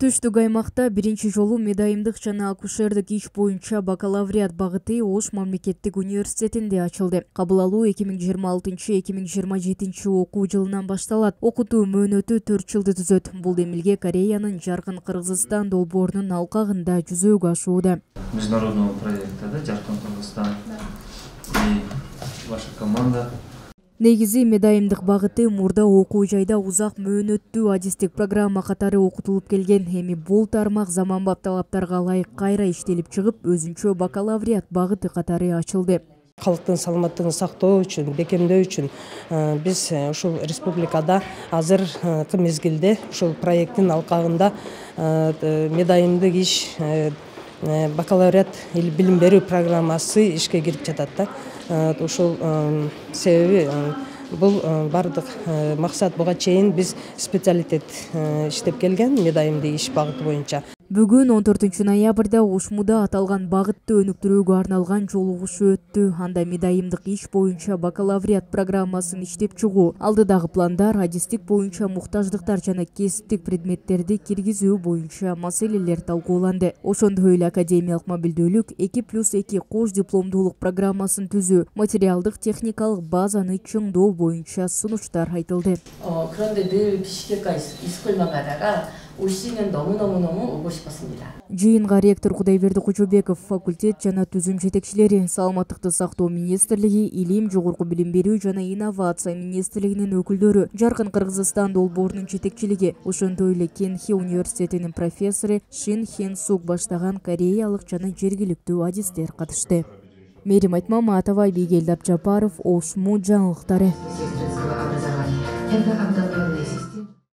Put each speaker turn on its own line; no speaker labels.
Түштүк аймакта биринчи жолу медайымдык жана акушердик иш боюнча бакалавриат багыты Ош мамлекеттик университетинде ачылды. Кабыл алуу 2026-2027 окуу жылынан башталат. Окутуу мөөнөтү 4 жылды түзөт. Бул демилге Кореянын Жаркын Кыргызстан долбоорунун алкагында жүзөгө ашууда.
Международного проекта, да, Жаркын Кыргызстан и ваша команда.
Негизи медайымдык багыты мурда окуу жайда узак мөөнөттүү адистик программа катары окутулуп келген. Эми бул тармак заманбап талаптарга ылайык кайра иштелип чыгып, өзүнчө бакалавриат багыты катары ачылды.
Калктын саламаттыгын сактоо үчүн, бекемдөө үчүн биз ушул республикада азыркы мезгилде ушул проекттин алкагында медайымдык иш бакалавриат билим берүү программасы ишке кирип жатат да. Ушул себеби бул бардык максат буга чейин биз специалитет иштеп келген медайымдык иш багыты боюнча.
Бүгүн 14 ноябрда Ошмуда аталган багытты өнүктүрүүгө арналган жолугуш өттү. Анда медайымдык иш боюнча бакалавриат программасын иштеп чыгуу, алдыдагы пландар, адистик боюнча муктаждыктар жана кесиптик предметтерди киргизүү боюнча маселелер талкууланды. Ошондой эле академиялык мобилдүүлүк 2+2 кош дипломдуулук программасын түзүү, материалдык техникалык базаны чыңдоо боюнча сунуштар айтылды.
그런데 늘 비식외과 이스쿨만 가다가 올 시는 너무 오고 싶었습니다.
Жыйынга ректор Кудайберди Кучубеков, факультет жана түзүм жетекчилери, саламаттыкты сактоо министрлиги, илим, жогорку билим берүү жана инновация министрлигинин өкүлдөрү, Жаркын Кыргызстан долбоорунун жетекчилиги, ошондой эле Кенхи университетинин профессору Шин Хен Сук баштаган кореялык жана жергиликтүү адистер катышты. Мерим Айтмаматова, Бигелди Абжапаров, Ошму жаңылыктары.